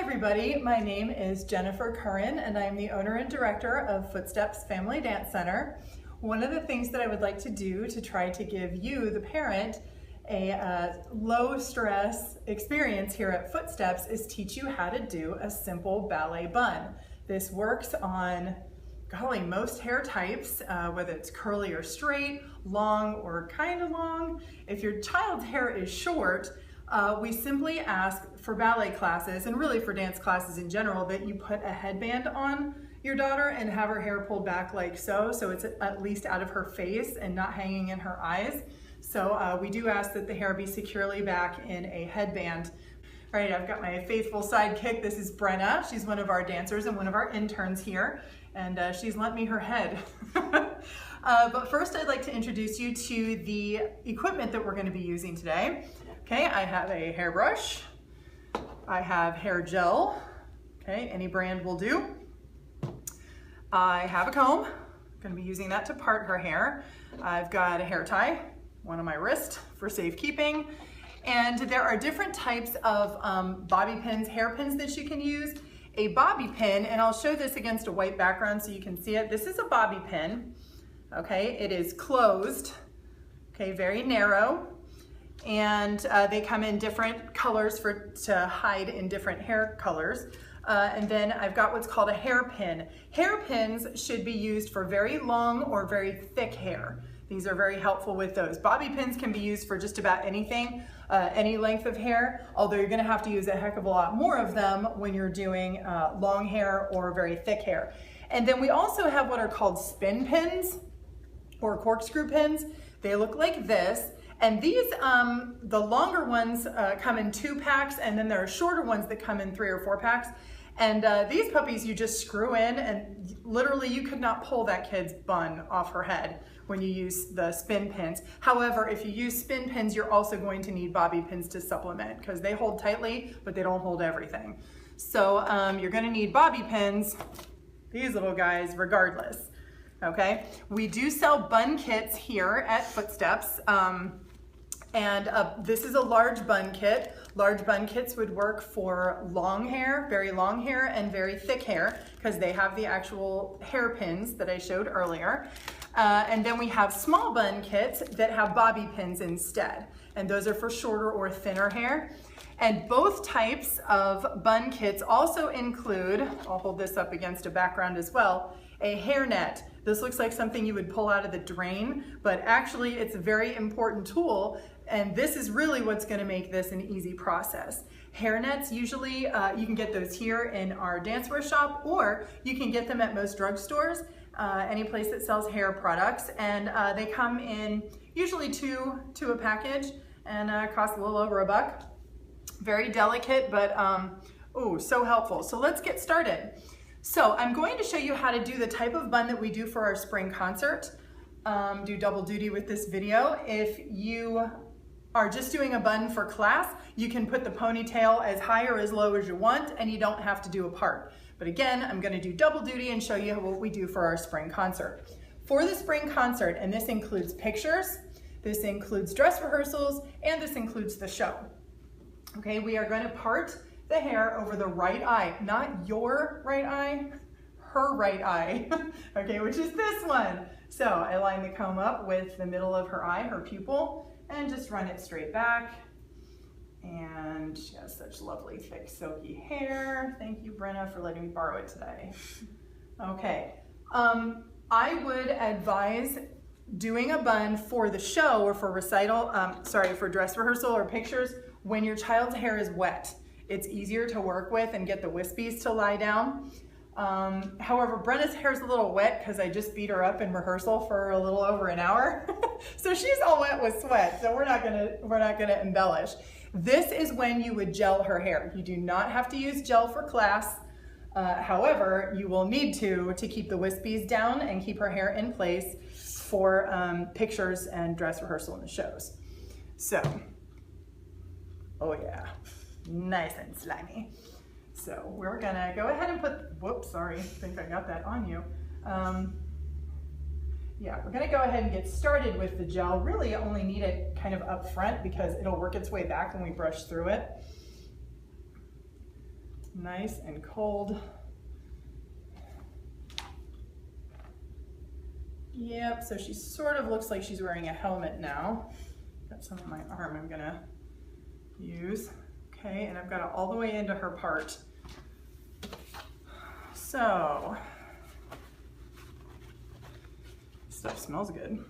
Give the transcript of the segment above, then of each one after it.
everybody, my name is Jennifer Curran and I'm the owner and director of Footsteps Family Dance Center. One of the things that I would like to do to try to give you, the parent, a low stress experience here at Footsteps is teach you how to do a simple ballet bun. This works on, golly, most hair types, whether it's curly or straight, long or kind of long. If your child's hair is short, we simply ask for ballet classes and really for dance classes in general that you put a headband on your daughter and have her hair pulled back like so it's at least out of her face and not hanging in her eyes. So we do ask that the hair be securely back in a headband. All right, I've got my faithful sidekick. This is Brenna. She's one of our dancers and one of our interns here, and she's lent me her head. But first I'd like to introduce you to the equipment that we're going to be using today. Okay, I have a hairbrush, I have hair gel, okay, any brand will do. I have a comb, I'm going to be using that to part her hair. I've got a hair tie, one on my wrist for safekeeping. And there are different types of bobby pins, hairpins that you can use. A bobby pin, and I'll show this against a white background so you can see it. This is a bobby pin, okay, it is closed, okay, very narrow. And they come in different colors to hide in different hair colors. And then I've got what's called a hairpin. Hairpins should be used for very long or very thick hair. These are very helpful with those. Bobby pins can be used for just about anything, any length of hair, although you're gonna have to use a heck of a lot more of them when you're doing long hair or very thick hair. And then we also have what are called spin pins or corkscrew pins. They look like this. And these, the longer ones come in 2 packs, and then there are shorter ones that come in 3 or 4 packs. And these puppies you just screw in, and literally you could not pull that kid's bun off her head when you use the spin pins. However, if you use spin pins, you're also going to need bobby pins to supplement because they hold tightly, but they don't hold everything. So you're gonna need bobby pins, these little guys, regardless. Okay, we do sell bun kits here at Footsteps. This is a large bun kit. Large bun kits would work for long hair, very long hair, and very thick hair because they have the actual hairpins that I showed earlier. And then we have small bun kits that have bobby pins instead. And those are for shorter or thinner hair. And both types of bun kits also include, I'll hold this up against a background as well, a hairnet. This looks like something you would pull out of the drain, but actually it's a very important tool, and this is really what's going to make this an easy process. Hairnets, usually you can get those here in our dancewear shop, or you can get them at most drugstores, any place that sells hair products, and they come in usually two a package and cost a little over $1. Very delicate, but oh, so helpful. So let's get started. So I'm going to show you how to do the type of bun that we do for our spring concert. Do double duty with this video. If you are just doing a bun for class, you can put the ponytail as high or as low as you want, and you don't have to do a part. But again, I'm going to do double duty and show you what we do for our spring concert. For the spring concert, and this includes pictures, this includes dress rehearsals, and this includes the show. Okay, we are going to part the hair over the right eye, not your right eye, her right eye, okay, which is this one. So I line the comb up with the middle of her eye, her pupil, and just run it straight back. And she has such lovely, thick, silky hair. Thank you, Brenna, for letting me borrow it today. Okay, I would advise doing a bun for the show or for recital, for dress rehearsal or pictures when your child's hair is wet. It's easier to work with and get the wispies to lie down. However, Brenna's hair is a little wet because I just beat her up in rehearsal for a little over an hour. So she's all wet with sweat, so we're not gonna embellish. This is when you would gel her hair. You do not have to use gel for class. However, you will need to keep the wispies down and keep her hair in place for pictures and dress rehearsal in the shows. So, oh yeah. Nice and slimy. So we're gonna go ahead and put, whoops, sorry, I think I got that on you. Yeah, we're gonna go ahead and get started with the gel. Really only need it kind of up front because it'll work its way back when we brush through it. nice and cold. Yep, so she sort of looks like she's wearing a helmet now. Got some on my arm I'm gonna use. Okay, and I've got it all the way into her part. So, stuff smells good.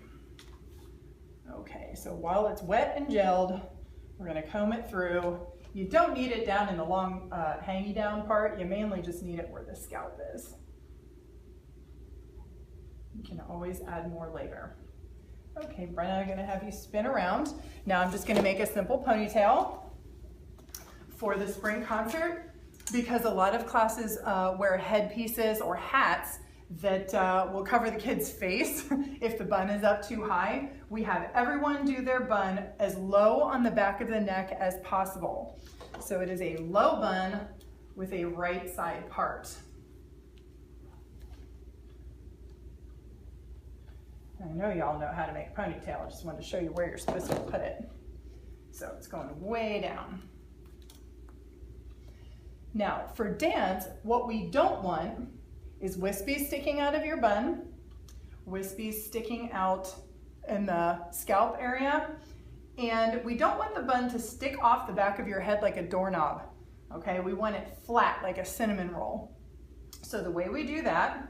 Okay, so while it's wet and gelled, we're gonna comb it through. You don't need it down in the long hangy down part. You mainly just need it where the scalp is. You can always add more later. Okay, Brenna, I'm gonna have you spin around. Now I'm just gonna make a simple ponytail for the spring concert, because a lot of classes wear headpieces or hats that will cover the kid's face if the bun is up too high. We have everyone do their bun as low on the back of the neck as possible. So it is a low bun with a right side part. I know y'all know how to make a ponytail. I just wanted to show you where you're supposed to put it. So it's going way down. Now for dance, what we don't want is wispies sticking out of your bun, wispies sticking out in the scalp area, and we don't want the bun to stick off the back of your head like a doorknob, okay? We want it flat like a cinnamon roll. So the way we do that,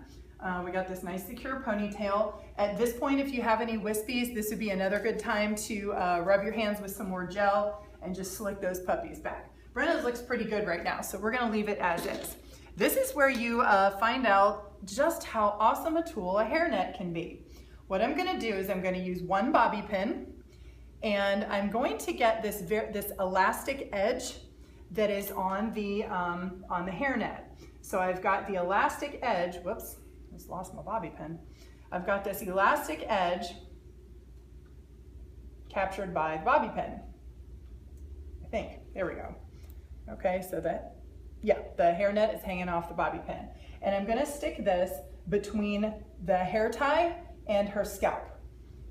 we got this nice secure ponytail. At this point, if you have any wispies, this would be another good time to rub your hands with some more gel and just slick those puppies back. Brenna's looks pretty good right now, so we're gonna leave it as is. This is where you find out just how awesome a tool a hairnet can be. What I'm gonna do is I'm gonna use one bobby pin, and I'm going to get this elastic edge that is on the hairnet. So I've got the elastic edge, whoops, I just lost my bobby pin. I've got this elastic edge captured by the bobby pin, I think. There we go. Okay, so that, yeah, the hairnet is hanging off the bobby pin. And I'm gonna stick this between the hair tie and her scalp.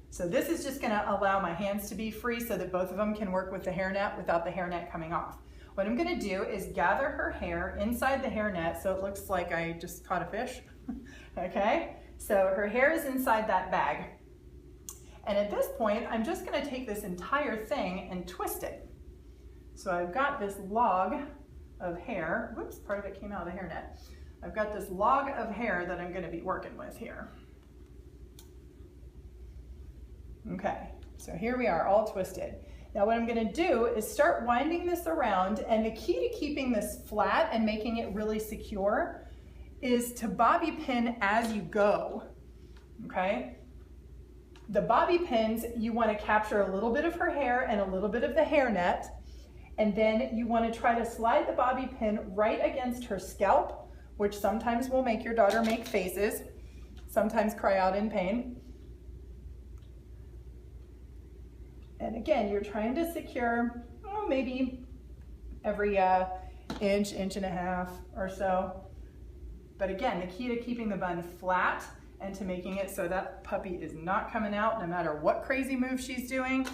So this is just gonna allow my hands to be free so that both of them can work with the hairnet without the hairnet coming off. What I'm gonna do is gather her hair inside the hairnet so it looks like I just caught a fish, okay? So her hair is inside that bag. And at this point, I'm just gonna take this entire thing and twist it. So I've got this log of hair, whoops, part of it came out of the hairnet. I've got this log of hair that I'm gonna be working with here. Okay, so here we are, all twisted. Now what I'm gonna do is start winding this around, and the key to keeping this flat and making it really secure is to bobby pin as you go, okay? The bobby pins, you wanna capture a little bit of her hair and a little bit of the hairnet, and then you wanna try to slide the bobby pin right against her scalp, which sometimes will make your daughter make faces, sometimes cry out in pain. And again, you're trying to secure, maybe every inch, inch and a half or so. But again, the key to keeping the bun flat and to making it so that puppy is not coming out no matter what crazy move she's doing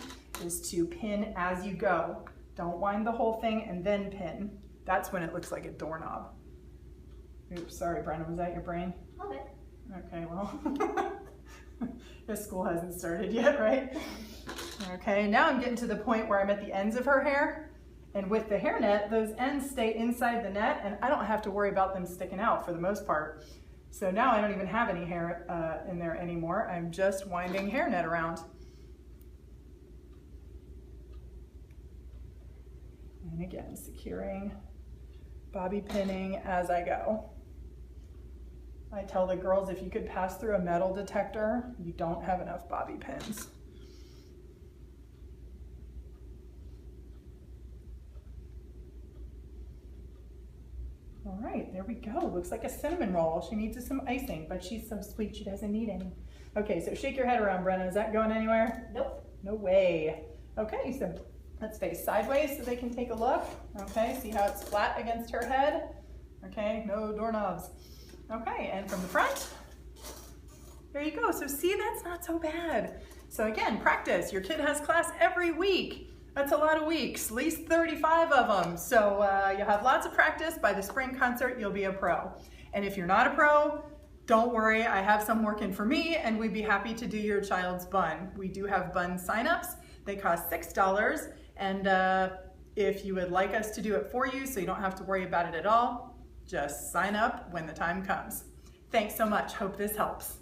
is to pin as you go. Don't wind the whole thing and then pin. That's when it looks like a doorknob. Oops, sorry, Brenna, was that your brain? A little bit. Okay, well, this school hasn't started yet, right? Okay, now I'm getting to the point where I'm at the ends of her hair, and with the hairnet, those ends stay inside the net, and I don't have to worry about them sticking out for the most part. So now I don't even have any hair in there anymore. I'm just winding hairnet around. And again, securing, bobby pinning as I go. I tell the girls, if you could pass through a metal detector, you don't have enough bobby pins. All right, there we go. Looks like a cinnamon roll. She needs some icing, but she's so sweet, she doesn't need any. Okay, so shake your head around, Brenna. Is that going anywhere? Nope. No way. Okay, so let's face sideways so they can take a look. Okay, see how it's flat against her head? Okay, no doorknobs. Okay, and from the front, there you go. So see, that's not so bad. So again, practice. Your kid has class every week. That's a lot of weeks, at least 35 of them. So you'll have lots of practice. By the spring concert, you'll be a pro. And if you're not a pro, don't worry, I have some working for me and we'd be happy to do your child's bun. We do have bun signups. They cost $6. And if you would like us to do it for you so you don't have to worry about it at all, just sign up when the time comes. Thanks so much. Hope this helps.